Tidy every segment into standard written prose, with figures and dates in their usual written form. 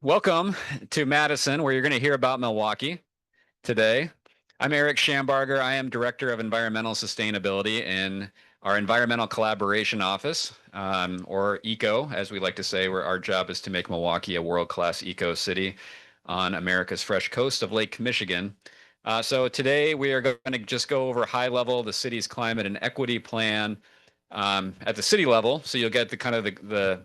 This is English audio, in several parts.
Welcome to Madison, where you're going to hear about Milwaukee today. I'm Erick Shambarger. I am Director of Environmental Sustainability in our Environmental Collaboration Office, or ECO, as we like to say, where our job is to make Milwaukee a world-class eco city on America's fresh coast of Lake Michigan. So today we are going to just go over high level the city's climate and equity plan at the city level. So you'll get the kind of the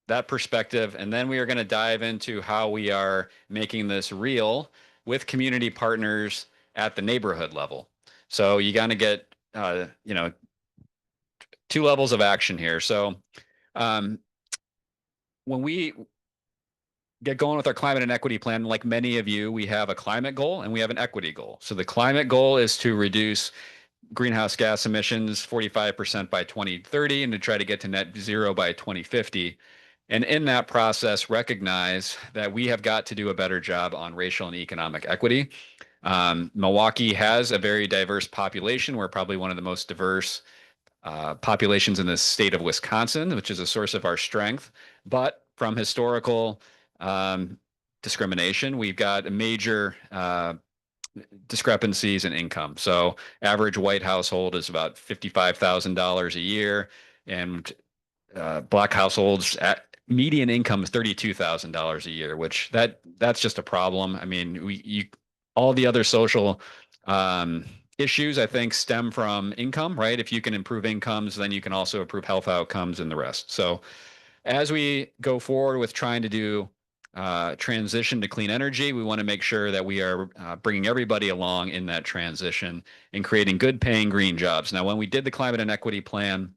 that perspective. And then we are going to dive into how we are making this real with community partners at the neighborhood level. So you got to get, two levels of action here. So um, when we get going with our climate and equity plan, like many of you, we have a climate goal and we have an equity goal. So the climate goal is to reduce greenhouse gas emissions 45% by 2030 and to try to get to net zero by 2050. And in that process, recognize that we have got to do a better job on racial and economic equity. Milwaukee has a very diverse population. We're probably one of the most diverse populations in the state of Wisconsin, which is a source of our strength. But from historical discrimination, we've got a major discrepancies in income. So average white household is about $55,000 a year, and black households at median income is $32,000 a year, which that's just a problem. I mean, all the other social issues, I think, stem from income, right? If you can improve incomes, then you can also improve health outcomes and the rest. So as we go forward with trying to do transition to clean energy, we want to make sure that we are bringing everybody along in that transition and creating good paying green jobs. Now, when we did the climate and equity plan,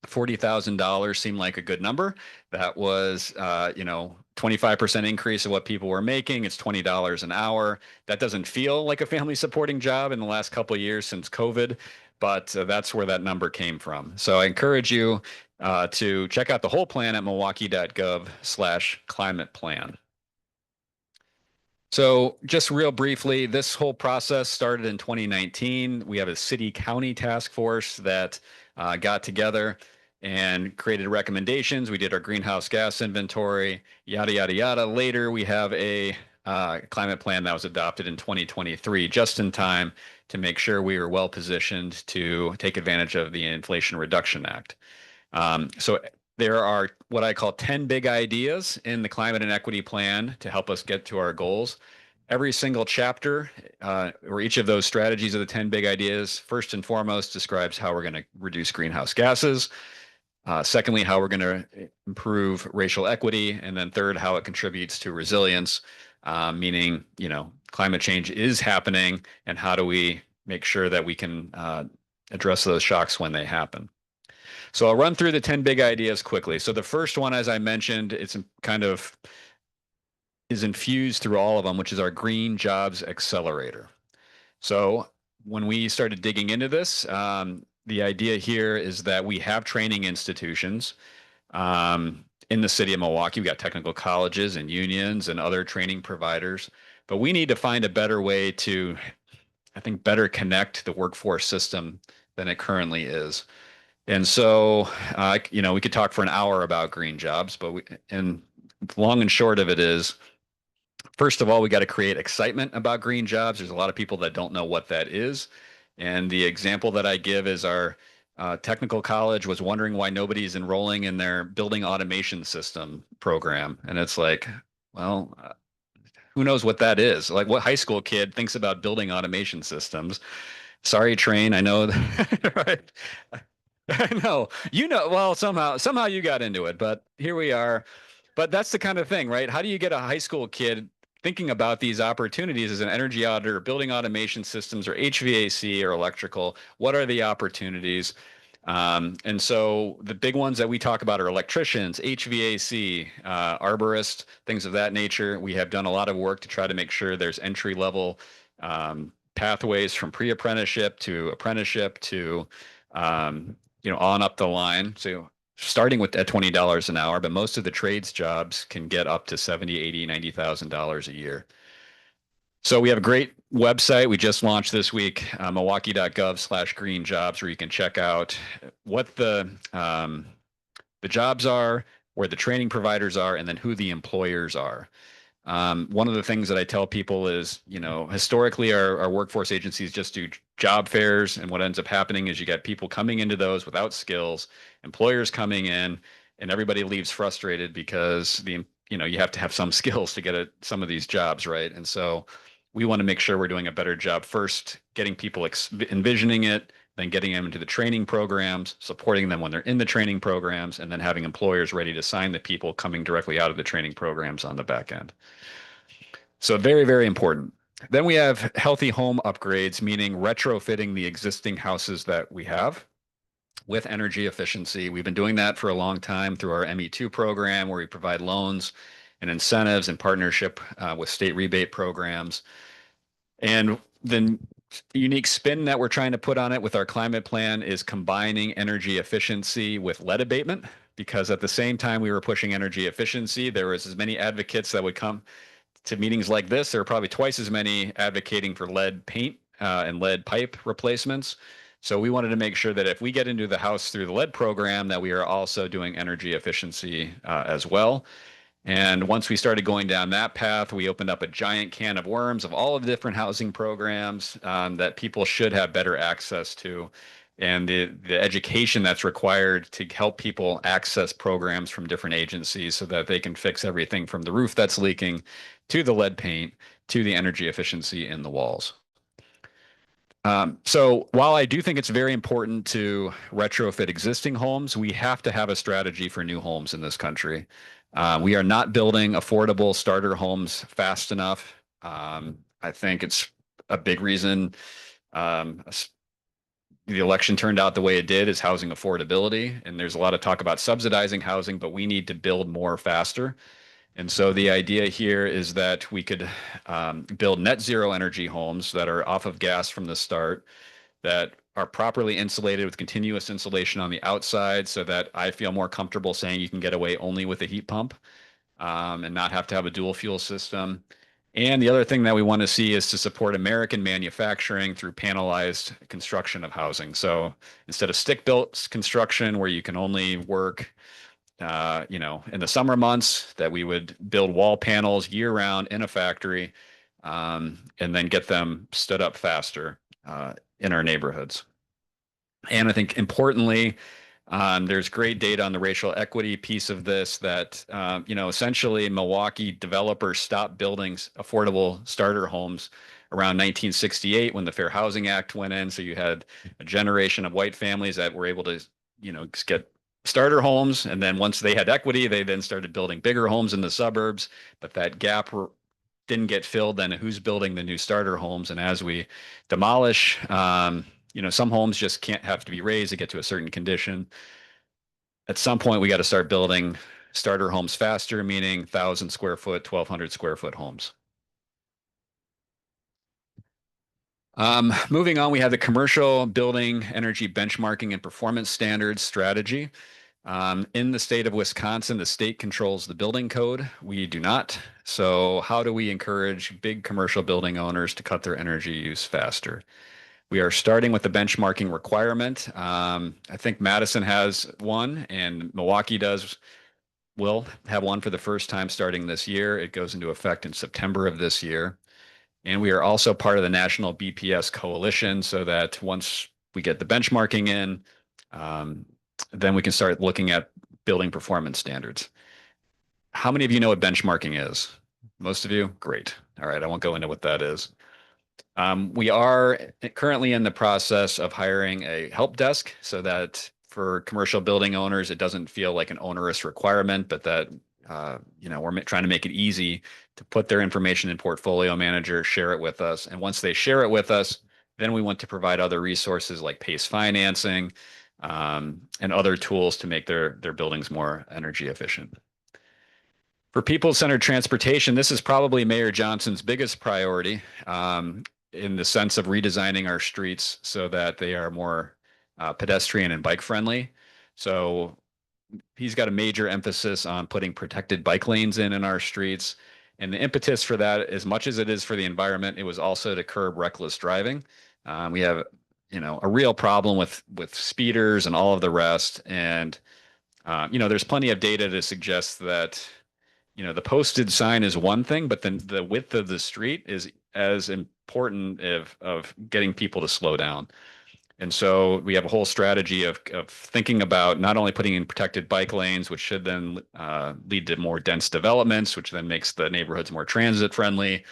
$40,000 seemed like a good number. That was, 25% increase of what people were making. It's $20 an hour. That doesn't feel like a family supporting job in the last couple of years since COVID, but that's where that number came from. So I encourage you to check out the whole plan at milwaukee.gov/climate plan. So just real briefly, this whole process started in 2019. We have a city county task force that got together and created recommendations. We did our greenhouse gas inventory, yada, yada, yada. Later, we have a climate plan that was adopted in 2023, just in time to make sure we were well positioned to take advantage of the Inflation Reduction Act. So there are what I call 10 big ideas in the climate and equity plan to help us get to our goals. Every single chapter or each of those strategies of the 10 big ideas, first and foremost, describes how we're going to reduce greenhouse gases. Secondly, how we're going to improve racial equity. And then third, how it contributes to resilience, meaning, climate change is happening and how do we make sure that we can address those shocks when they happen. So I'll run through the 10 big ideas quickly. So the first one, as I mentioned, it's kind of is infused through all of them, which is our Green Jobs Accelerator. So when we started digging into this, the idea here is that we have training institutions in the city of Milwaukee. We've got technical colleges and unions and other training providers, but we need to find a better way to, I think, better connect the workforce system than it currently is. And so, we could talk for an hour about green jobs, and long and short of it is, first of all, we got to create excitement about green jobs. There's a lot of people that don't know what that is. And the example that I give is our technical college was wondering why nobody's enrolling in their building automation system program. And it's like, well, who knows what that is? Like, what high school kid thinks about building automation systems? Sorry, Train. I know that, right? I know. Well, somehow you got into it, but here we are. But that's the kind of thing, right? How do you get a high school kid thinking about these opportunities as an energy auditor, building automation systems, or HVAC or electrical? What are the opportunities? And so the big ones that we talk about are electricians, HVAC, arborists, things of that nature. We have done a lot of work to try to make sure there's entry level pathways from pre-apprenticeship to apprenticeship to on up the line. So starting with at $20 an hour, but most of the trades jobs can get up to $70, $80, $90,000 a year. So we have a great website we just launched this week, milwaukee.gov/green jobs, where you can check out what the jobs are, where the training providers are, and then who the employers are. One of the things that I tell people is, historically our workforce agencies just do job fairs, and what ends up happening is you get people coming into those without skills, employers coming in, and everybody leaves frustrated because you have to have some skills to get at some of these jobs, right? And so we want to make sure we're doing a better job first, getting people envisioning it, then getting them into the training programs, supporting them when they're in the training programs, and then having employers ready to sign the people coming directly out of the training programs on the back end. So very, very important. Then we have healthy home upgrades, meaning retrofitting the existing houses that we have with energy efficiency. We've been doing that for a long time through our ME2 program, where we provide loans and incentives in partnership with state rebate programs. And the unique spin that we're trying to put on it with our climate plan is combining energy efficiency with lead abatement, because at the same time we were pushing energy efficiency, there was as many advocates that would come to meetings like this. There are probably twice as many advocating for lead paint and lead pipe replacements. So we wanted to make sure that if we get into the house through the lead program, that we are also doing energy efficiency as well. And once we started going down that path, we opened up a giant can of worms of all of the different housing programs that people should have better access to, and the education that's required to help people access programs from different agencies so that they can fix everything from the roof that's leaking to the lead paint to the energy efficiency in the walls. So while I do think it's very important to retrofit existing homes, we have to have a strategy for new homes in this country. We are not building affordable starter homes fast enough. I think it's a big reason the election turned out the way it did is housing affordability. And there's a lot of talk about subsidizing housing, but we need to build more faster. And so the idea here is that we could build net zero energy homes that are off of gas from the start, that are properly insulated with continuous insulation on the outside, so that I feel more comfortable saying you can get away only with a heat pump and not have to have a dual fuel system. And the other thing that we want to see is to support American manufacturing through panelized construction of housing. So instead of stick-built construction where you can only work in the summer months, that we would build wall panels year round in a factory and then get them stood up faster in our neighborhoods. And I think importantly, there's great data on the racial equity piece of this that, essentially Milwaukee developers stopped building affordable starter homes around 1968 when the Fair Housing Act went in. So you had a generation of white families that were able to, get starter homes. And then once they had equity, they then started building bigger homes in the suburbs. But that gap didn't get filled. Then who's building the new starter homes? And as we demolish, some homes just can't have to be raised to get to a certain condition. At some point, we got to start building starter homes faster, meaning 1,000 square foot, 1,200 square foot homes. Moving on, we have the commercial building energy benchmarking and performance standards strategy. In the state of Wisconsin, the state controls the building code. We do not. So how do we encourage big commercial building owners to cut their energy use faster? We are starting with the benchmarking requirement. I think Madison has one, and Milwaukee will have one for the first time starting this year. It goes into effect in September of this year. And we are also part of the National BPS Coalition, so that once we get the benchmarking in, then we can start looking at building performance standards. How many of you know what benchmarking is? Most of you? Great. All right, I won't go into what that is. We are currently in the process of hiring a help desk so that for commercial building owners, it doesn't feel like an onerous requirement, but that, we're trying to make it easy to put their information in Portfolio Manager, share it with us. And once they share it with us, then we want to provide other resources like PACE financing and other tools to make their buildings more energy efficient. For people-centered transportation, this is probably Mayor Johnson's biggest priority. In the sense of redesigning our streets so that they are more pedestrian and bike friendly. So he's got a major emphasis on putting protected bike lanes in our streets. And the impetus for that, as much as it is for the environment, it was also to curb reckless driving. We have, a real problem with speeders and all of the rest. And There's plenty of data to suggest that, the posted sign is one thing, but then the width of the street is as important of getting people to slow down. And so we have a whole strategy of thinking about not only putting in protected bike lanes, which should then lead to more dense developments, which then makes the neighborhoods more transit friendly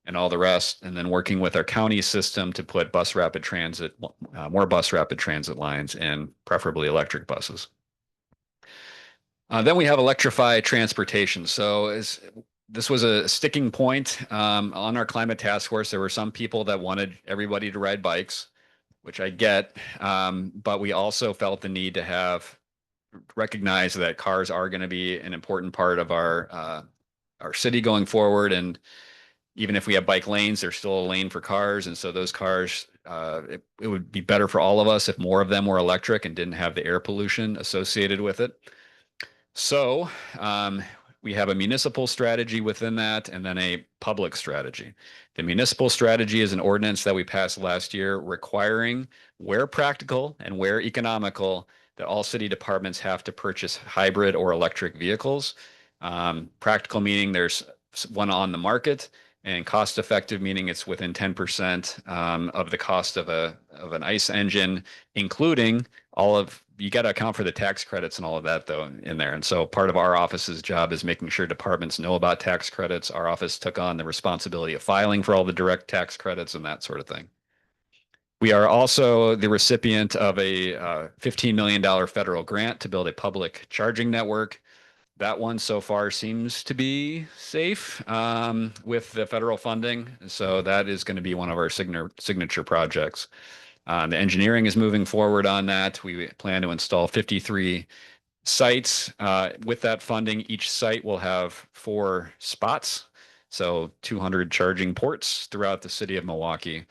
and all the rest, and then working with our county system to put more bus rapid transit lines and preferably electric buses. Then we have electrified transportation. So this was a sticking point on our climate task force. There were some people that wanted everybody to ride bikes, which I get, but we also felt the need to recognize that cars are going to be an important part of our city going forward. And even if we have bike lanes, there's still a lane for cars. And so those cars, it would be better for all of us if more of them were electric and didn't have the air pollution associated with it. So we have a municipal strategy within that and then a public strategy. The municipal strategy is an ordinance that we passed last year requiring, where practical and where economical, that all city departments have to purchase hybrid or electric vehicles. Practical meaning there's one on the market, and cost effective meaning it's within 10% of the cost of an ICE engine, including you got to account for the tax credits and all of that though in there. And so part of our office's job is making sure departments know about tax credits. Our office took on the responsibility of filing for all the direct tax credits and that sort of thing. We are also the recipient of a $15 million federal grant to build a public charging network. That one so far seems to be safe with the federal funding. So that is going to be one of our signature projects. The engineering is moving forward on that. We plan to install 53 sites. With that funding, each site will have 4 spots, so 200 charging ports throughout the city of Milwaukee.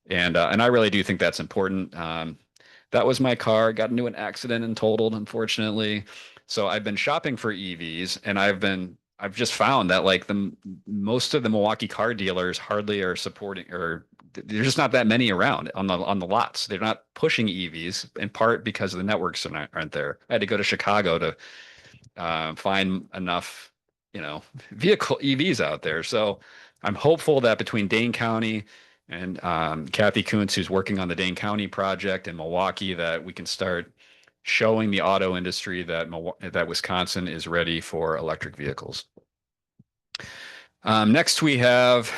And I really do think that's important. That was my car, got into an accident and totaled, unfortunately. So I've been shopping for EVs, and I've just found that like most of the Milwaukee car dealers hardly are supporting, or there's just not that many around on the lots. They're not pushing EVs, in part because the networks aren't there. I had to go to Chicago to find enough, vehicle EVs out there. So I'm hopeful that between Dane County and Kathy Kuntz, who's working on the Dane County project in Milwaukee, that we can start showing the auto industry that Wisconsin is ready for electric vehicles. Next, we have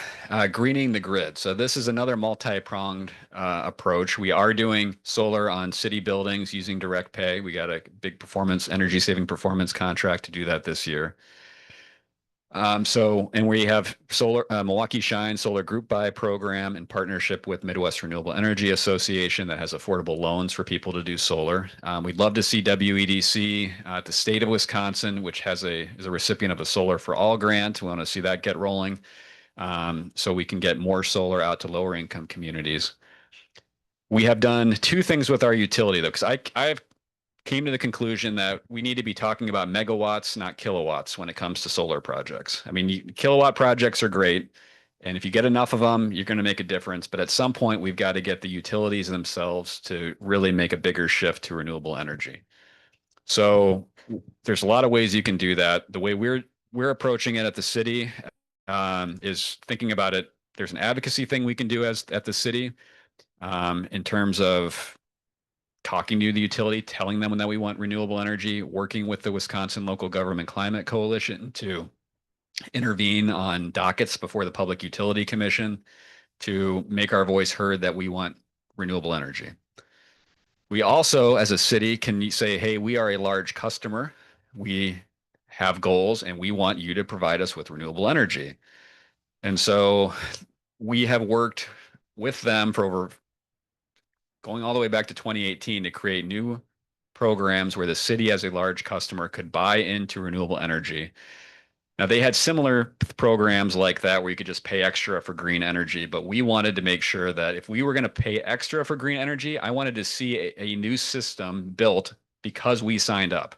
greening the grid. So this is another multi-pronged approach. We are doing solar on city buildings using direct pay. We got a big energy saving performance contract to do that this year. And we have Milwaukee Shine Solar Group Buy program in partnership with Midwest Renewable Energy Association that has affordable loans for people to do solar. We'd love to see WEDC at the state of Wisconsin, which is a recipient of a Solar for All grant. We want to see that get rolling so we can get more solar out to lower income communities. We have done 2 things with our utility though, because I've came to the conclusion that we need to be talking about megawatts, not kilowatts, when it comes to solar projects. I mean, kilowatt projects are great, and if you get enough of them, you're going to make a difference. But at some point, we've got to get the utilities themselves to really make a bigger shift to renewable energy. So there's a lot of ways you can do that. The way we're approaching it at the city is thinking about it. There's an advocacy thing we can do at the city in terms of talking to the utility, telling them that we want renewable energy, working with the Wisconsin Local Government Climate Coalition to intervene on dockets before the Public Utility Commission to make our voice heard that we want renewable energy. We also, as a city, can say, hey, we are a large customer. We have goals and we want you to provide us with renewable energy. And so we have worked with them for going all the way back to 2018 to create new programs where the city as a large customer could buy into renewable energy. Now, they had similar programs like that where you could just pay extra for green energy, but we wanted to make sure that if we were going to pay extra for green energy, I wanted to see a new system built because we signed up.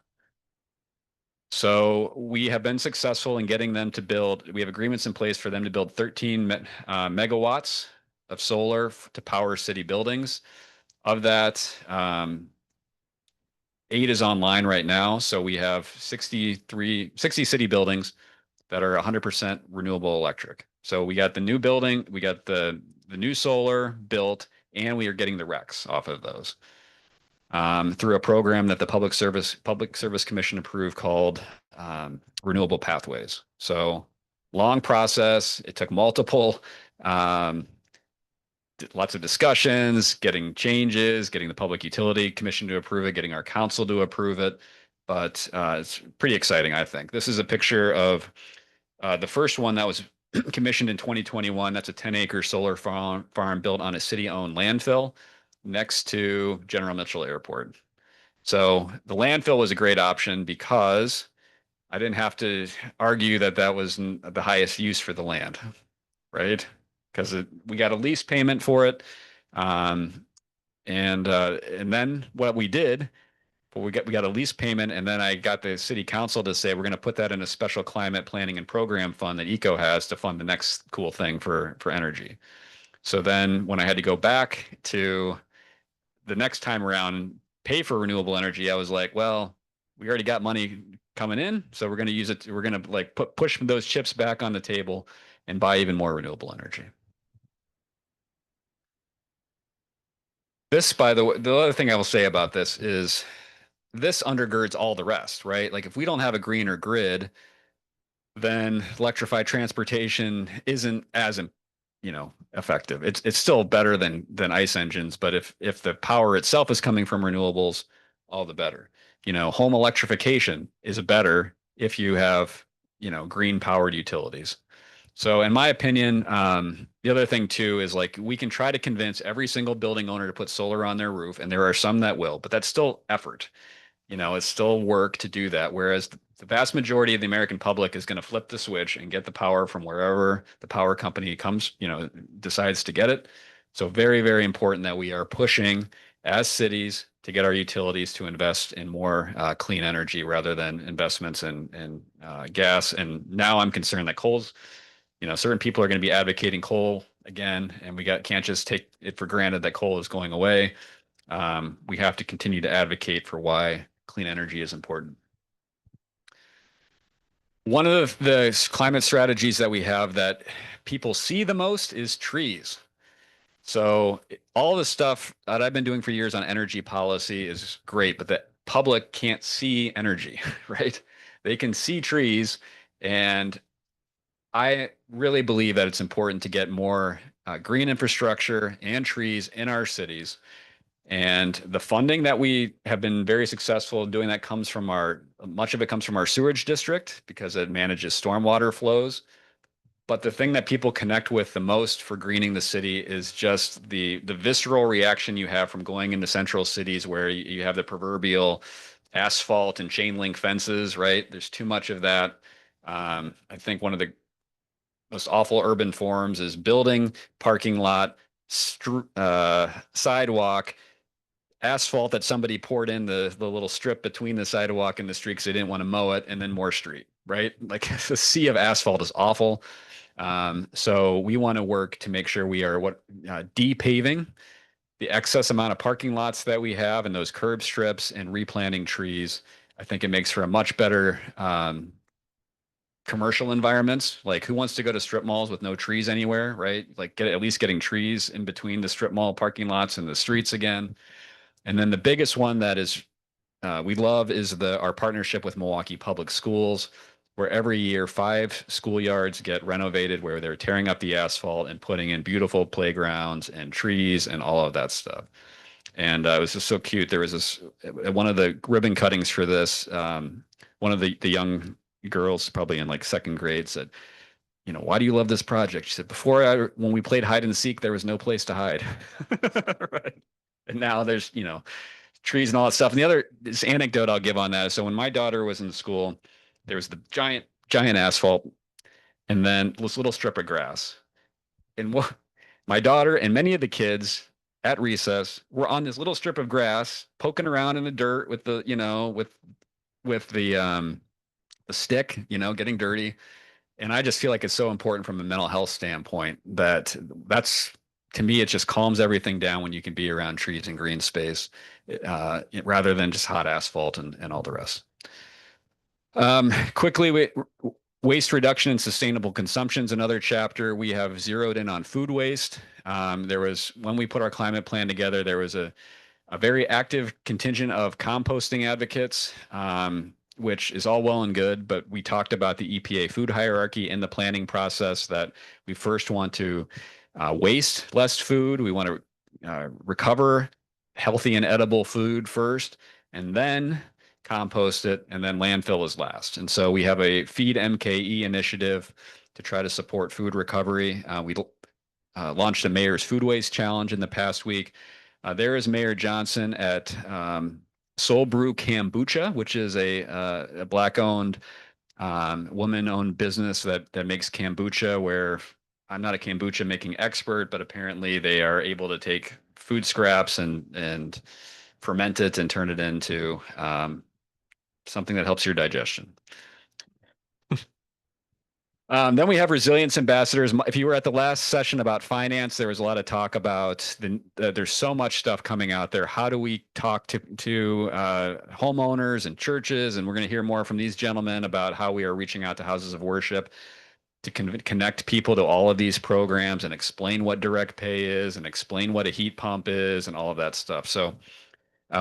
So we have been successful in getting them to build. We have agreements in place for them to build 13 megawatts of solar to power city buildings. Of that, 8 8 is online right now. So we have 60 city buildings that are 100% renewable electric. So we got the new building, we got the new solar built, and we are getting the RECs off of those through a program that the Public Service Commission approved called Renewable Pathways. So long process. It took um, lots of discussions, getting changes, getting the Public Utility Commission to approve it, getting our council to approve it. But it's pretty exciting, I think. This is a picture of the first one that was commissioned in 2021. That's a 10-acre solar farm built on a city-owned landfill next to General Mitchell Airport. So the landfill was a great option because I didn't have to argue that that was the highest use for the land, right? Because we got a lease payment for it, um, and then what we did, well, we got a lease payment, and then I got the city council to say we're going to put that in a special climate planning and program fund that ECO has to fund the next cool thing for energy. So then when I had to go back to the next time around and pay for renewable energy, I was like, well, we already got money coming in, so we're going to use it. We're going to like push those chips back on the table and buy even more renewable energy. This, by the way, the other thing I will say about this is this undergirds all the rest, right? Like if we don't have a greener grid, then electrified transportation isn't as effective. It's still better than ICE engines, but if the power itself is coming from renewables, all the better. Home electrification is better if you have green powered utilities. So in my opinion, the other thing too is like we can try to convince every single building owner to put solar on their roof, and there are some that will, but that's still effort. It's still work to do that. Whereas the vast majority of the American public is going to flip the switch and get the power from wherever the power company comes, decides to get it. So very, very important that we are pushing as cities to get our utilities to invest in more clean energy rather than investments in gas. And now I'm concerned that certain people are going to be advocating coal again, and can't just take it for granted that coal is going away. We have to continue to advocate for why clean energy is important. One of the climate strategies that we have that people see the most is trees. So all the stuff that I've been doing for years on energy policy is great, but the public can't see energy, right? They can see trees, and I really believe that it's important to get more green infrastructure and trees in our cities. And the funding that we have been very successful doing that much of it comes from our sewage district because it manages stormwater flows. But the thing that people connect with the most for greening the city is just the visceral reaction you have from going into central cities where you have the proverbial asphalt and chain link fences, right? There's too much of that. I think one of the most awful urban forms is building, parking lot, sidewalk, asphalt that somebody poured in the little strip between the sidewalk and the street because they didn't want to mow it, and then more street, right? Like the sea of asphalt is awful. So we want to work to make sure we are de-paving the excess amount of parking lots that we have and those curb strips and replanting trees. I think it makes for a much better commercial environments. Like who wants to go to strip malls with no trees anywhere, right? Like at least getting trees in between the strip mall parking lots and the streets again. And then the biggest one that is we love is our partnership with Milwaukee Public Schools, where every year 5 schoolyards get renovated, where they're tearing up the asphalt and putting in beautiful playgrounds and trees and all of that stuff. And it was just so cute. There was one of the ribbon cuttings for this. One of the young girls, probably in like second grade, said, why do you love this project? She said, when we played hide and seek, there was no place to hide. Right. And now there's, trees and all that stuff. And this anecdote I'll give on that is, so when my daughter was in school, there was the giant asphalt and then this little strip of grass. And my daughter and many of the kids at recess were on this little strip of grass, poking around in the dirt with the stick, getting dirty. And I just feel like it's so important from a mental health standpoint that's to me, it just calms everything down when you can be around trees and green space, rather than just hot asphalt and all the rest. Quickly, waste reduction and sustainable consumption is another chapter. We have zeroed in on food waste. When we put our climate plan together, there was a very active contingent of composting advocates, which is all well and good, but we talked about the EPA food hierarchy in the planning process, that we first want to waste less food. We want to recover healthy and edible food first, and then compost it, and then landfill is last. And so we have a Feed MKE initiative to try to support food recovery. We launched a Mayor's Food Waste Challenge in the past week. There is Mayor Johnson at Soul Brew Kombucha, which is a Black-owned, woman-owned business that makes kombucha, where I'm not a kombucha making expert, but apparently they are able to take food scraps and ferment it and turn it into something that helps your digestion. Then we have resilience ambassadors. If you were at the last session about finance, there was a lot of talk about there's so much stuff coming out there. How do we talk to homeowners and churches? And we're going to hear more from these gentlemen about how we are reaching out to houses of worship to connect people to all of these programs and explain what direct pay is and explain what a heat pump is and all of that stuff. So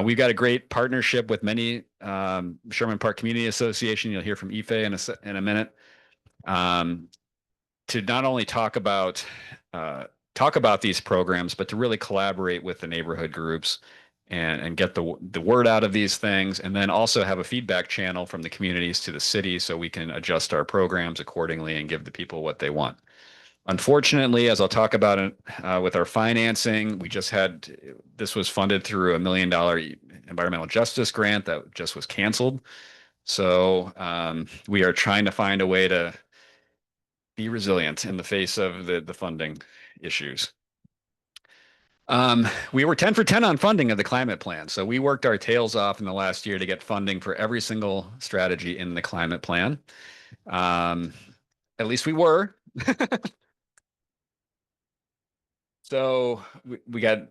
we've got a great partnership with many, Sherman Park Community Association. You'll hear from Ife in a minute. To not only talk about these programs, but to really collaborate with the neighborhood groups and get the word out of these things, and then also have a feedback channel from the communities to the city so we can adjust our programs accordingly and give the people what they want. Unfortunately, as I'll talk about it with our financing, this was funded through $1 million environmental justice grant that just was canceled. So we are trying to find a way to be resilient in the face of the funding issues. We were 10 for 10 on funding of the climate plan. So we worked our tails off in the last year to get funding for every single strategy in the climate plan. At least we were. So we got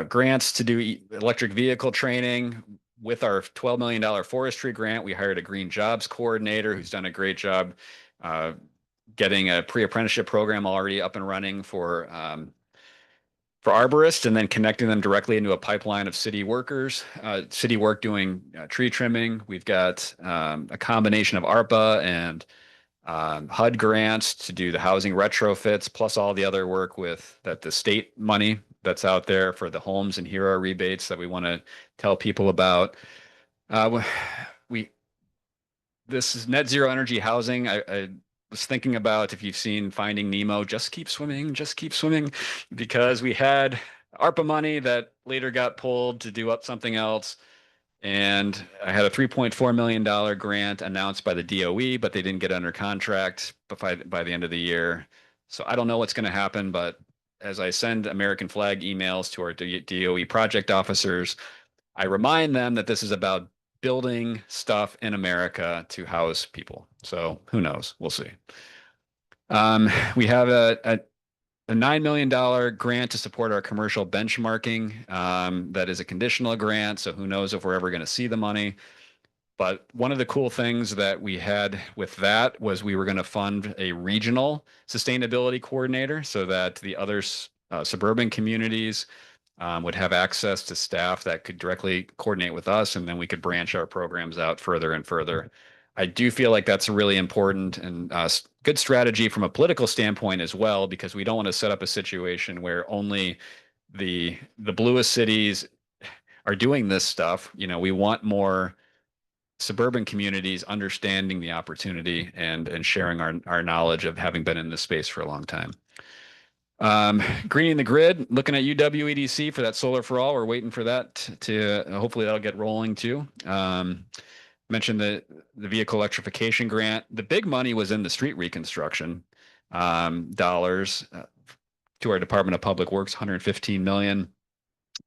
grants to do electric vehicle training. With our $12 million forestry grant, we hired a green jobs coordinator who's done a great job getting a pre-apprenticeship program already up and running for arborists, and then connecting them directly into a pipeline of city workers, city work doing tree trimming. We've got a combination of ARPA and HUD grants to do the housing retrofits, plus all the other work that the state money that's out there for the homes and hero rebates that we want to tell people about. This is net zero energy housing. I was thinking about, if you've seen Finding Nemo, just keep swimming, because we had ARPA money that later got pulled to do up something else. And I had a $3.4 million grant announced by the DOE, but they didn't get under contract by the end of the year. So I don't know what's going to happen, but as I send American flag emails to our DOE project officers, I remind them that this is about building stuff in America to house people. So who knows? We'll see. We have a $9 million grant to support our commercial benchmarking. That is a conditional grant, so who knows if we're ever going to see the money. But one of the cool things that we had with that was we were going to fund a regional sustainability coordinator so that the other suburban communities would have access to staff that could directly coordinate with us, and then we could branch our programs out further and further. I do feel like that's a really important and good strategy from a political standpoint as well, because we don't want to set up a situation where only the bluest cities are doing this stuff. We want more suburban communities understanding the opportunity and sharing our knowledge of having been in this space for a long time. Greening the grid, looking at UWEDC for that solar for all. We're waiting for that to hopefully that'll get rolling too. Mentioned the vehicle electrification grant. The big money was in the street reconstruction dollars to our Department of Public Works, $115 million,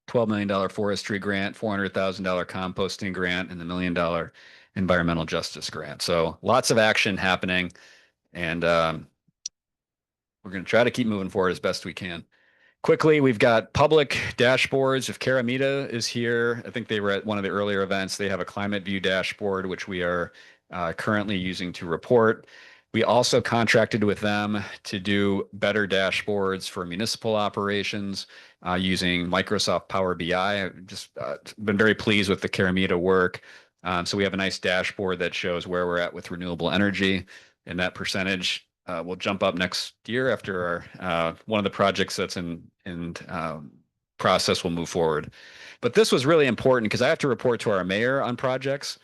$12 million forestry grant, $400,000 composting grant, and the $1 million environmental justice grant. So lots of action happening, and we're going to try to keep moving forward as best we can. Quickly, we've got public dashboards. If Caramita is here, I think they were at one of the earlier events. They have a climate view dashboard, which we are currently using to report. We also contracted with them to do better dashboards for municipal operations using Microsoft Power BI. I've just been very pleased with the Caramita work. So we have a nice dashboard that shows where we're at with renewable energy, and that percentage will jump up next year after our one of the projects that's in process will move forward. But this was really important because I have to report to our mayor on projects.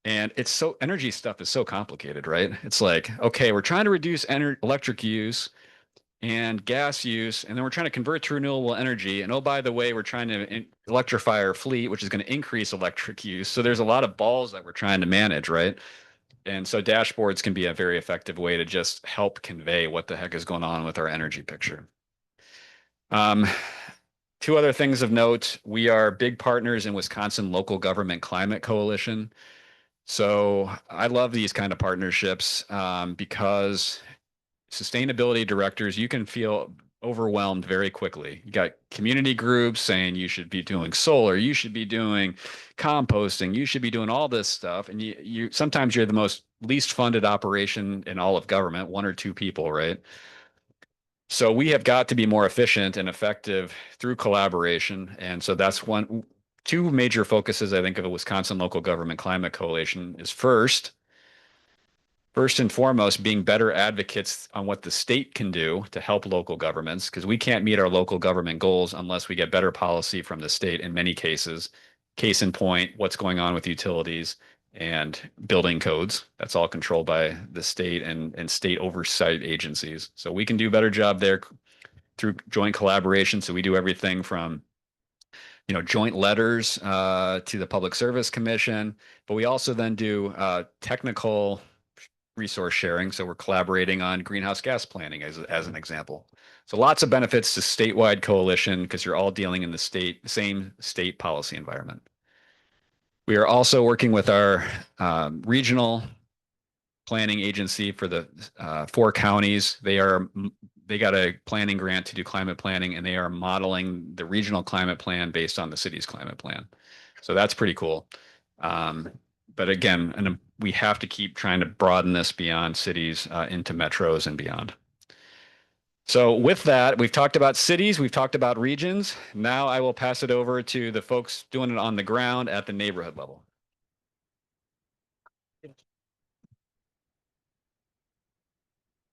And it's so energy stuff is so complicated, right? It's like, okay, we're trying to reduce electric use and gas use, and then we're trying to convert to renewable energy. And oh, by the way, we're trying to electrify our fleet, which is going to increase electric use. So there's a lot of balls that we're trying to manage, right? And so dashboards can be a very effective way to just help convey what the heck is going on with our energy picture. Um, Two other things of note, we are big partners in Wisconsin Local Government Climate Coalition. So I love these kind of partnerships because sustainability directors, you can feel overwhelmed very quickly. You got community groups saying you should be doing solar, you should be doing composting, you should be doing all this stuff. And you sometimes you're the most least funded operation in all of government, one or two people, right? So we have got to be more efficient and effective through collaboration. And so that's two major focuses, I think, of a Wisconsin Local Government Climate Coalition is first and foremost, being better advocates on what the state can do to help local governments, because we can't meet our local government goals unless we get better policy from the state in many cases. Case in point, what's going on with utilities and building codes. That's all controlled by the state and state oversight agencies. So we can do a better job there through joint collaboration. So we do everything from joint letters to the Public Service Commission, but we also then do technical resource sharing. So we're collaborating on greenhouse gas planning as an example. So lots of benefits to statewide coalition because you're all dealing in the same state policy environment. We are also working with our regional planning agency for the four counties. They got a planning grant to do climate planning, and they are modeling the regional climate plan based on the city's climate plan. So that's pretty cool. But again, and we have to keep trying to broaden this beyond cities into metros and beyond. So with that, we've talked about cities, we've talked about regions. Now I will pass it over to the folks doing it on the ground at the neighborhood level.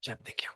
Thank you.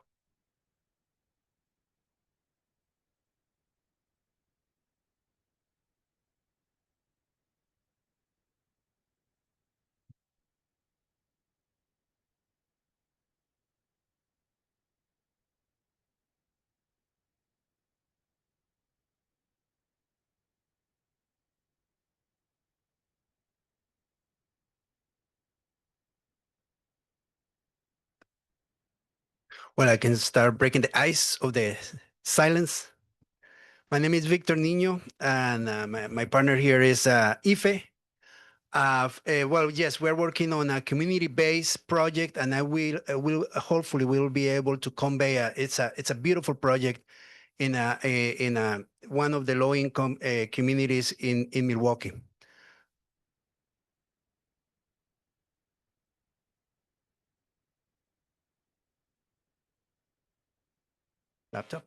Well, I can start breaking the ice of the silence. My name is Victor Nino, and my partner here is Ife. Well, yes, we're working on a community-based project, and I will hopefully we'll be able to convey. It's a beautiful project in one of the low-income communities in Milwaukee. Laptop.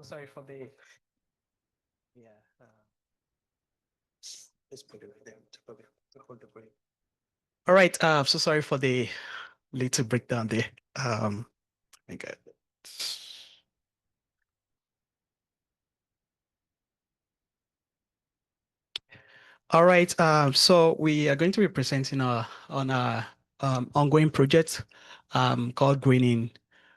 Sorry for the let's put it right there. All right. So sorry for the little breakdown there. I got it. All right. So we are going to be presenting on our ongoing project. called Greening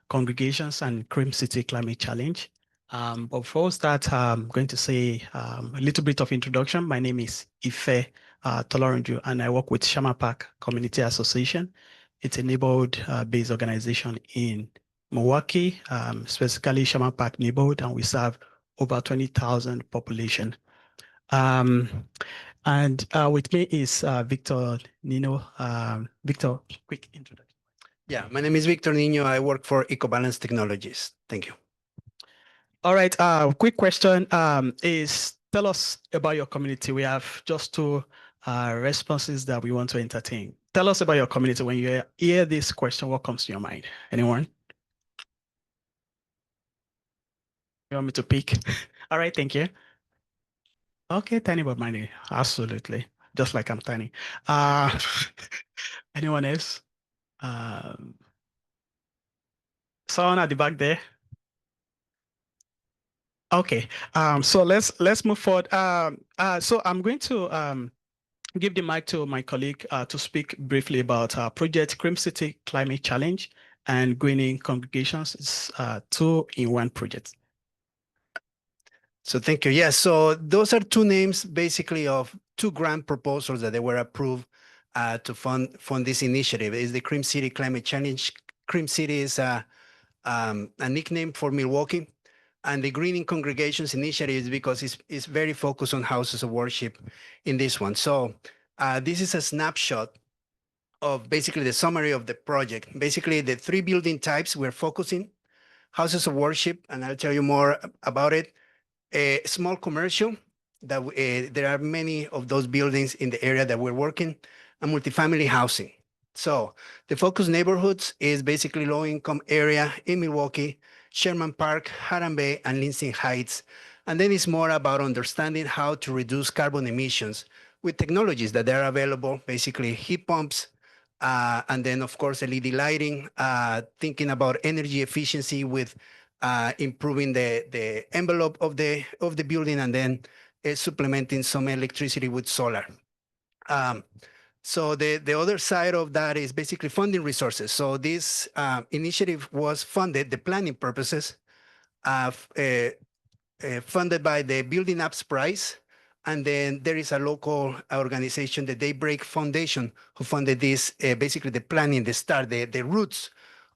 Congregations and Cream City Climate Challenge. But before we start, I'm going to say a little bit of introduction. My name is Tolorunju, and I work with Shambarger Community Association. It's a neighborhood-based organization in Milwaukee, specifically Shambarger neighborhood, and we serve over 20,000 population. And with me is Victor Nino. Victor, quick introduction. Yeah, my name is Victor Nino. I work for EcoBalance Technologies. Thank you. All right. Quick question is tell us about your community. We have just two responses that we want to entertain. Tell us about your community. When you hear this question, what comes to your mind? Anyone? You want me to pick? All right. Thank you. Okay. Tiny but mighty. Absolutely. Just like I'm tiny. Anyone else? Someone at the back there. Okay, so let's move forward. So I'm going to give the mic to my colleague to speak briefly about Project Cream City Climate Challenge and Greening Congregations. It's two-in-one project. So thank you. Yes, so those are two names basically of two grant proposals that they were approved to fund this initiative. It's the Cream City Climate Challenge. Cream City is a nickname for Milwaukee. And the Greening Congregations Initiative is because it's very focused on houses of worship in this one. So this is a snapshot of basically the summary of the project. Basically, the three building types we're focusing: houses of worship, and I'll tell you more about it. A small commercial, that there are many of those buildings in the area that we're working, and multifamily housing. So the focus neighborhoods is basically low-income area in Milwaukee, Sherman Park, Harambee, and Lindsay Heights. And then it's more about understanding how to reduce carbon emissions with technologies that are available, basically heat pumps, and then of course LED lighting, thinking about energy efficiency with improving the envelope of the building, and then supplementing some electricity with solar. So the other side of that is basically funding resources. So this initiative was funded, the planning purposes, funded by the Building Apps Prize. And then there is a local organization, the Daybreak Foundation, who funded this, basically the planning, the start, the roots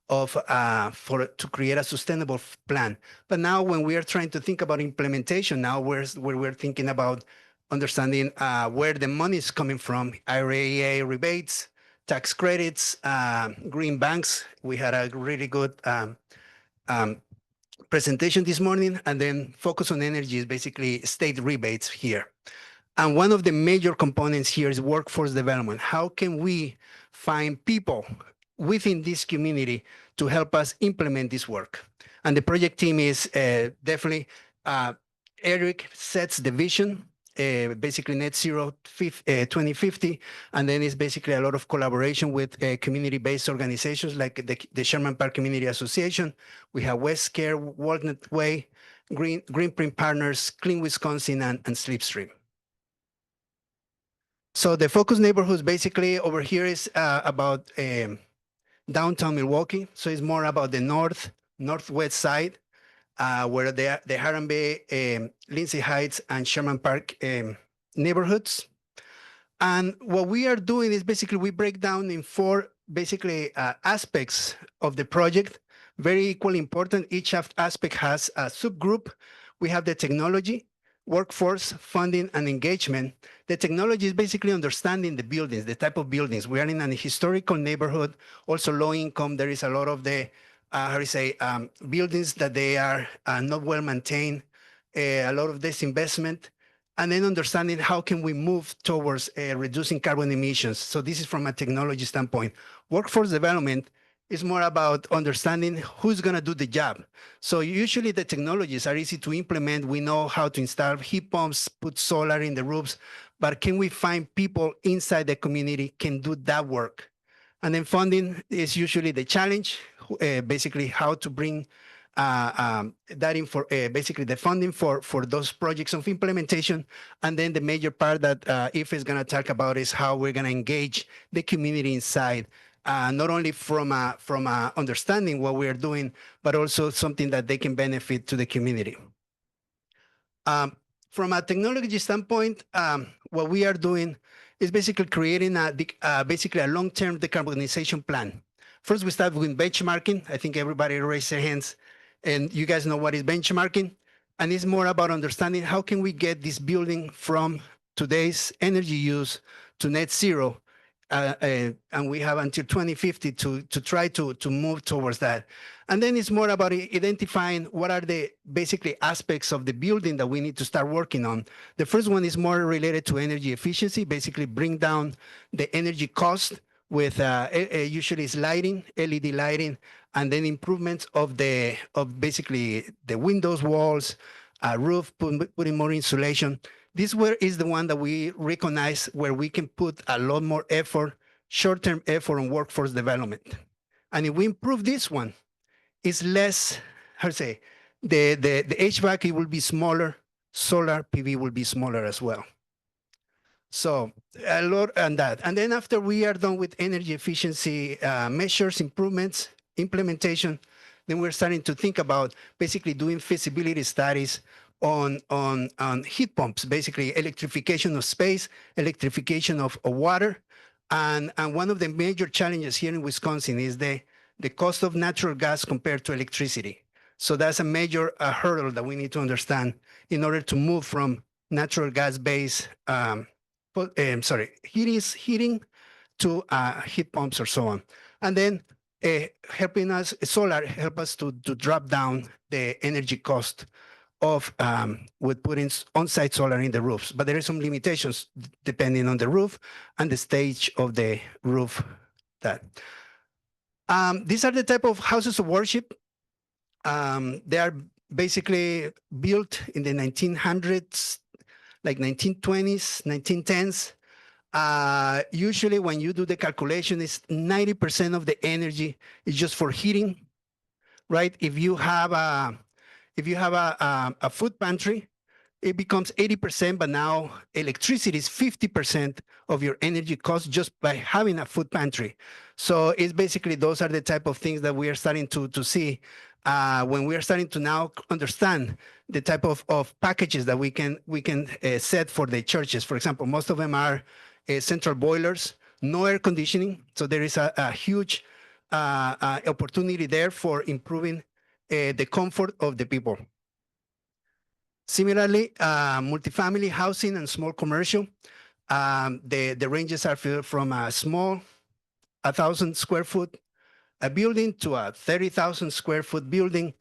of to create a sustainable plan. But now when we are trying to think about implementation, now we're thinking about understanding where the money is coming from: IRA rebates, tax credits, green banks. We had a really good presentation this morning, and then focus on energy is basically state rebates here. And one of the major components here is workforce development. How can we find people within this community to help us implement this work? And the project team is definitely, Erick sets the vision, basically net zero 2050, and then it's basically a lot of collaboration with community-based organizations like the Sherman Park Community Association. We have West Care, Walnut Way, Greenprint Partners, Clean Wisconsin, and Slipstream. So the focus neighborhoods basically over here is about downtown Milwaukee. So it's more about the northwest side, where the Harambee, Lindsay Heights, and Sherman Park neighborhoods. And what we are doing is basically we break down in four basically aspects of the project, very equally important. Each aspect has a subgroup. We have the technology, workforce, funding, and engagement. The technology is basically understanding the buildings, the type of buildings. We are in a historical neighborhood, also low income. There is a lot of the buildings that they are not well maintained, a lot of disinvestment, and then understanding how can we move towards reducing carbon emissions. So this is from a technology standpoint. Workforce development is more about understanding who's going to do the job. So usually the technologies are easy to implement. We know how to install heat pumps, put solar in the roofs, but can we find people inside the community can do that work? And then funding is usually the challenge, basically how to bring that in for basically the funding for those projects of implementation. And then the major part that Ife is going to talk about is how we're going to engage the community inside not only from understanding what we are doing, but also something that they can benefit to the community. From a technology standpoint, what we are doing is basically creating basically a long-term decarbonization plan. First, we start with benchmarking. I think everybody raised their hands, and you guys know what is benchmarking. And it's more about understanding how can we get this building from today's energy use to net zero. And we have until 2050 to try to move towards that. And then it's more about identifying what are the basically aspects of the building that we need to start working on. The first one is more related to energy efficiency, basically bring down the energy cost with usually it's lighting, LED lighting, and then improvements of basically the windows, walls, roof, putting more insulation. This is the one that we recognize where we can put a lot more effort, short-term effort on workforce development. And if we improve this one, it's less, how to say, the HVAC it will be smaller, solar PV will be smaller as well. So a lot on that. And then after we are done with energy efficiency measures, improvements, implementation, then we're starting to think about basically doing feasibility studies on heat pumps, basically electrification of space, electrification of water. And one of the major challenges here in Wisconsin is the cost of natural gas compared to electricity. So that's a major hurdle that we need to understand in order to move from natural gas-based heating to heat pumps or so on. And then helping us, solar help us to drop down the energy cost of with putting on-site solar in the roofs. But there are some limitations depending on the roof and the stage of the roof. These are the type of houses of worship. They are basically built in the 1900s, like 1920s, 1910s. Usually when you do the calculation, it's 90% of the energy is just for heating, right? If you have a food pantry, it becomes 80%, but now electricity is 50% of your energy cost just by having a food pantry. So it's basically, those are the type of things that we are starting to see when we are starting to now understand the type of packages that we can set for the churches. For example, most of them are central boilers, no air conditioning. So there is a huge opportunity there for improving the comfort of the people. Similarly, multifamily housing and small commercial, the ranges are from a small 1,000 square foot building to a 30,000 square foot building.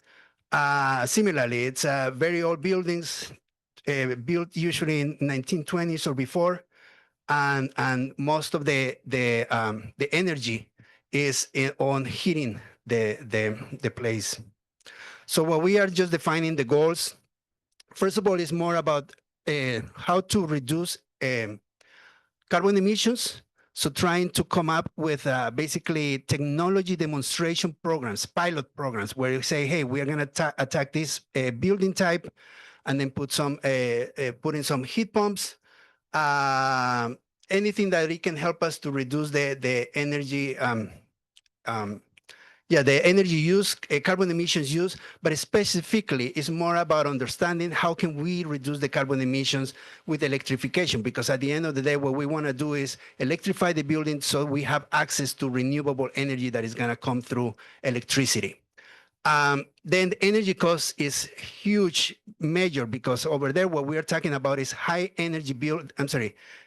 Similarly, it's very old buildings built usually in 1920s or before, and most of the energy is on heating the place. So what we are just defining the goals. First of all, it's more about how to reduce carbon emissions. So trying to come up with basically technology demonstration programs, pilot programs, where you say, hey, we are going to attack this building type, and then put in some heat pumps, anything that it can help us to reduce the energy the energy use, carbon emissions use, but specifically it's more about understanding how can we reduce the carbon emissions with electrification, because at the end of the day, what we want to do is electrify the building so we have access to renewable energy that is going to come through electricity. Then the energy cost is huge major, because over there, what we are talking about is high energy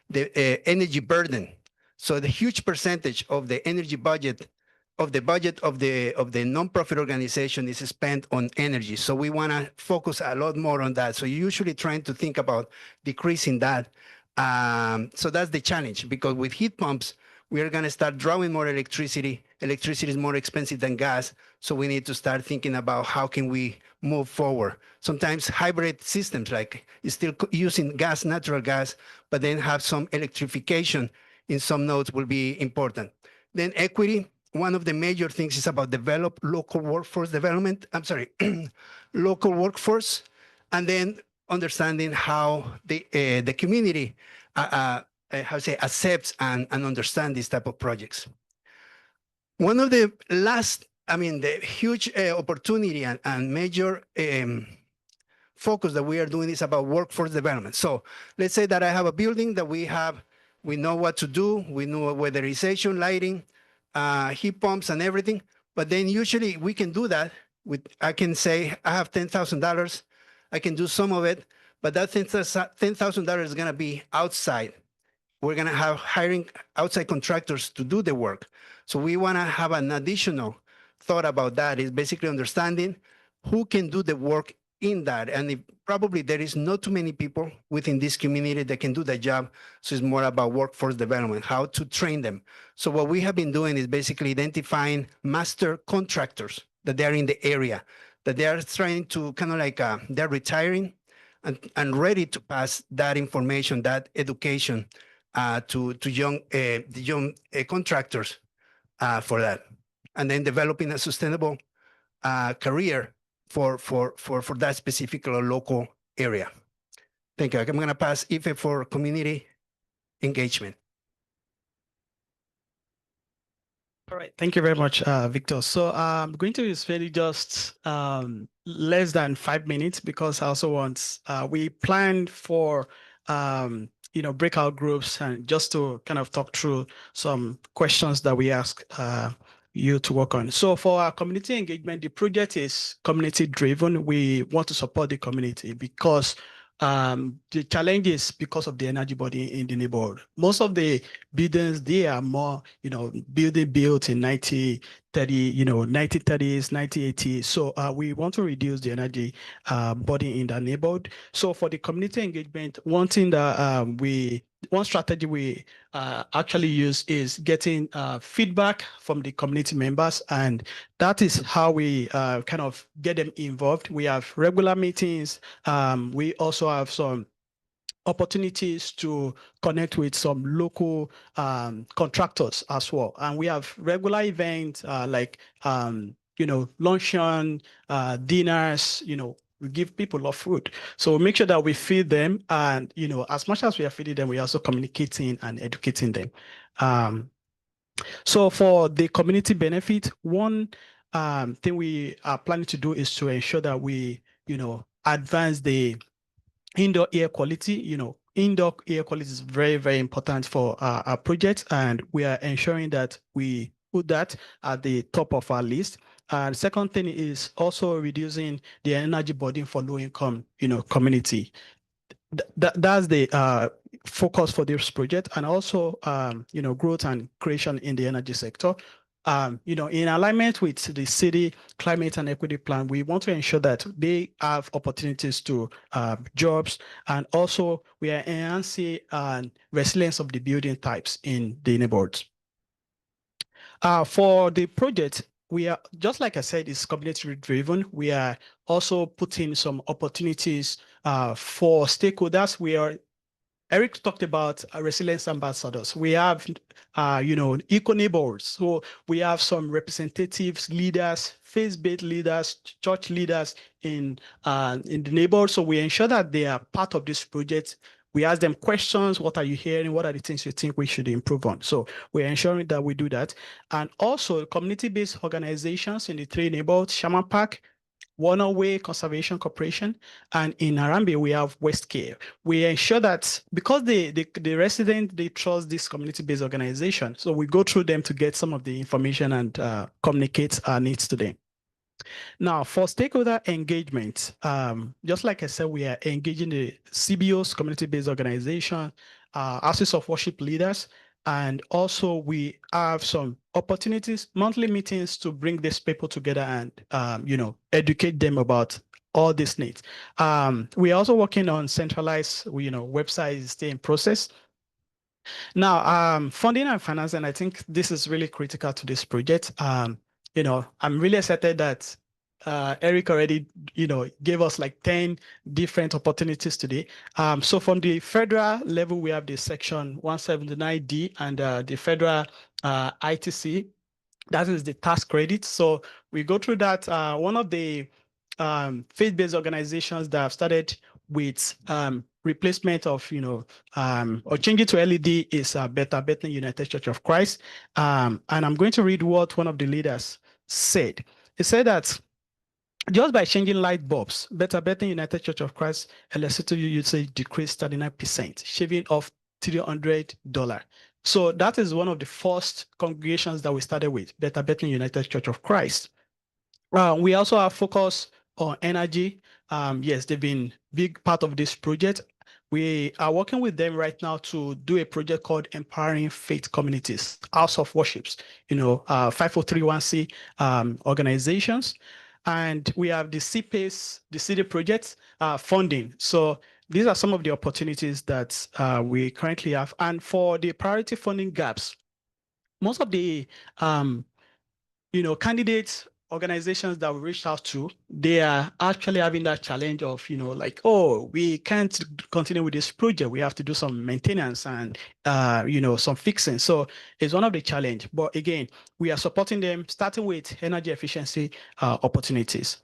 the energy burden. So the huge percentage of the energy budget of the nonprofit organization is spent on energy. So we want to focus a lot more on that. So you're usually trying to think about decreasing that. So that's the challenge, because with heat pumps, we are going to start drawing more electricity. Electricity is more expensive than gas. So we need to start thinking about how can we move forward. Sometimes hybrid systems, like still using gas, natural gas, but then have some electrification in some nodes will be important. Then equity. One of the major things is about develop local workforce development. Local workforce, and then understanding how the community, accepts and understand these type of projects. One of the last, the huge opportunity and major focus that we are doing is about workforce development. So let's say that I have a building that we know what to do, we know weatherization, lighting, heat pumps and everything. But then usually we can do that I can say I have $10,000, I can do some of it, but that $10,000 is gonna be outside. We're gonna have hiring outside contractors to do the work. So we wanna have an additional thought about that, is basically understanding who can do the work in that. And probably there is not too many people within this community that can do the job. So it's more about workforce development, how to train them. So what we have been doing is basically identifying master contractors that they are in the area, that they are trying to kind of like, they're retiring and ready to pass that information, that education to the young contractors for that. And then developing a sustainable career for that specific local area. Thank you. I'm going to pass Ife for community engagement. All right, thank you very much, Victor. So I'm going to use really just less than 5 minutes, because I also want, we planned for, breakout groups, and just to kind of talk through some questions that we ask you to work on. So for our community engagement, the project is community driven. We want to support the community because the challenge is because of the energy body in the neighborhood. Most of the buildings, they are more, building built in 1930s, 1980s. So we want to reduce the energy body in the neighborhood. So for the community engagement, one thing that one strategy we actually use is getting feedback from the community members, and that is how we kind of get them involved. We have regular meetings. We also have some opportunities to connect with some local contractors as well. And we have regular events like, luncheon, dinners, we give people love food. So we make sure that we feed them. And, as much as we are feeding them, we're also communicating and educating them. So for the community benefit, one thing we are planning to do is to ensure that we, advance the indoor air quality. Indoor air quality is very, very important for our project, and we are ensuring that we put that at the top of our list. The second thing is also reducing the energy burden for low-income, community. That's the focus for this project, and also, growth and creation in the energy sector. In alignment with the city climate and equity plan, we want to ensure that they have opportunities to jobs, and also we are enhancing resilience of the building types in the neighborhoods. For the project, we are, just like I said, it's community driven. We are also putting some opportunities for stakeholders. Erick talked about resilience ambassadors. We have, eco neighbors. So we have some representatives, leaders, faith-based leaders, church leaders in the neighborhood. So we ensure that they are part of this project. We ask them questions. What are you hearing? What are the things you think we should improve on? So we're ensuring that we do that. And also community-based organizations in the 3 neighborhoods, Shaman Park, One-Way Conservation Corporation, and in Harambee, we have Westcare. We ensure that because the residents, they trust this community-based organization, so we go through them to get some of the information and communicate our needs to them. Now, for stakeholder engagement, just like I said, we are engaging the CBOs, community-based organization, houses of worship leaders, and also we have some opportunities, monthly meetings to bring these people together and, educate them about all these needs. We're also working on centralized, websites still in process. Now, funding and financing, I think this is really critical to this project. I'm really excited that Erick already, gave us like 10 different opportunities today. So from the federal level, we have the Section 179D and the federal ITC. That is the tax credit. So we go through that. One of the faith-based organizations that have started with replacement of, or changing to LED is Bethany United Church of Christ. And I'm going to read what one of the leaders said. He said that just by changing light bulbs, Bethany United Church of Christ electricity usage decreased 39%, shaving off $300. So that is one of the first congregations that we started with, Bethany United Church of Christ. We also have focus on energy. Yes, they've been big part of this project. We are working with them right now to do a project called Empowering Faith Communities, House of Worships, 503(c) organizations. And we have the CPACE, the city project funding. So these are some of the opportunities that we currently have. And for the priority funding gaps, most of the candidates, organizations that we reached out to, they are actually having that challenge of, oh, we can't continue with this project. We have to do some maintenance and, some fixing. So it's one of the challenge. But again, we are supporting them, starting with energy efficiency opportunities.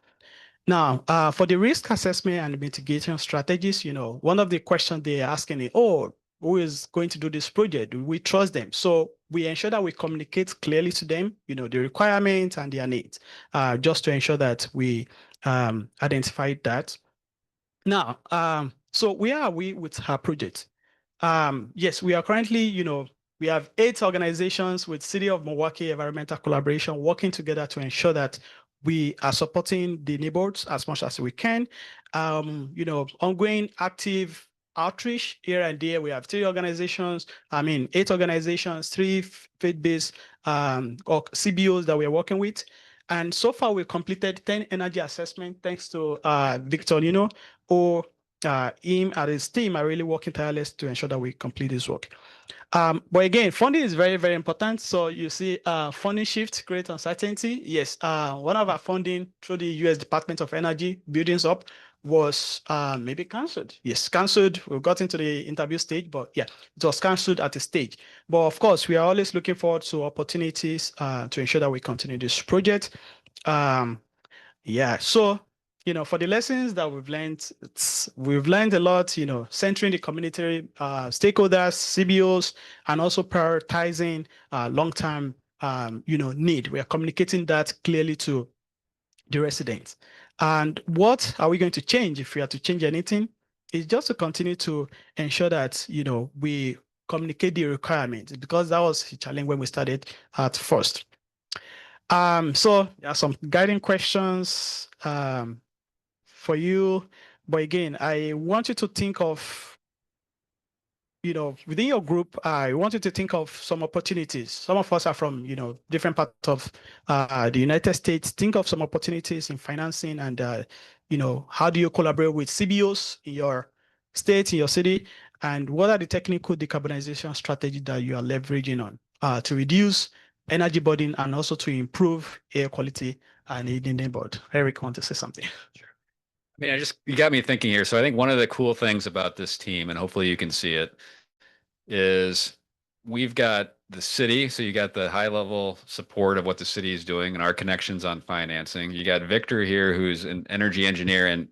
Now, for the risk assessment and mitigation strategies, one of the questions they're asking is, oh, who is going to do this project? Do we trust them? So we ensure that we communicate clearly to them, the requirements and their needs, just to ensure that we identify that. Now, so where are we with our project? Yes, we are currently, we have 8 organizations with City of Milwaukee Environmental Collaboration working together to ensure that we are supporting the neighborhoods as much as we can. Ongoing active outreach here and there. We have 8 organizations, 3 faith-based or CBOs that we're working with. And so far, we've completed 10 energy assessments thanks to Victor Nino, or him and his team are really working tireless to ensure that we complete this work. But again, funding is very, very important. So you see funding shift, create uncertainty. Yes, one of our funding through the US Department of Energy, Buildings Up, was maybe canceled. Yes, canceled. We got into the interview stage, but yeah, it was canceled at a stage. But of course, we are always looking forward to opportunities to ensure that we continue this project. So for the lessons that we've learned a lot, centering the community stakeholders, CBOs, and also prioritizing long-term, need. We are communicating that clearly to the residents. And what are we going to change if we are to change anything? It's just to continue to ensure that, we communicate the requirements, because that was a challenge when we started at first. So there are some guiding questions for you. But again, I want you to think of, within your group, I want you to think of some opportunities. Some of us are from, different parts of the United States. Think of some opportunities in financing and, how do you collaborate with CBOs in your state, in your city? And what are the technical decarbonization strategies that you are leveraging on to reduce energy burden and also to improve air quality in the neighborhood? Erick, want to say something? Sure. You got me thinking here. So I think one of the cool things about this team, and hopefully you can see it, is we've got the city. So you got the high level support of what the city is doing and our connections on financing. You got Victor here, who's an energy engineer, and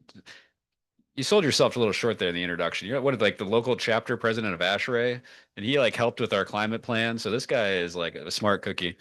you sold yourself a little short there in the introduction. You're the local chapter president of ASHRAE, and he helped with our climate plan. So this guy is like a smart cookie.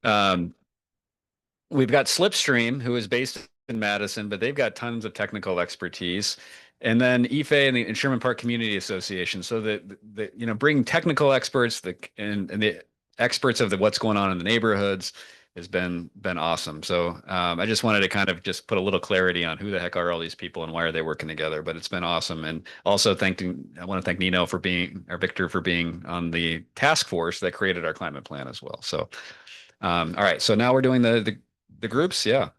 We've got Slipstream, who is based in Madison, but they've got tons of technical expertise. And then Ife and the Sherman Park Community Association. So that bring technical experts and the experts of what's going on in the neighborhoods has been awesome. So I just wanted to kind of just put a little clarity on who the heck are all these people and why are they working together. But it's been awesome. And also I want to thank Nino or Victor for being on the task force that created our climate plan as well. So all right. So now we're doing the groups. Yeah.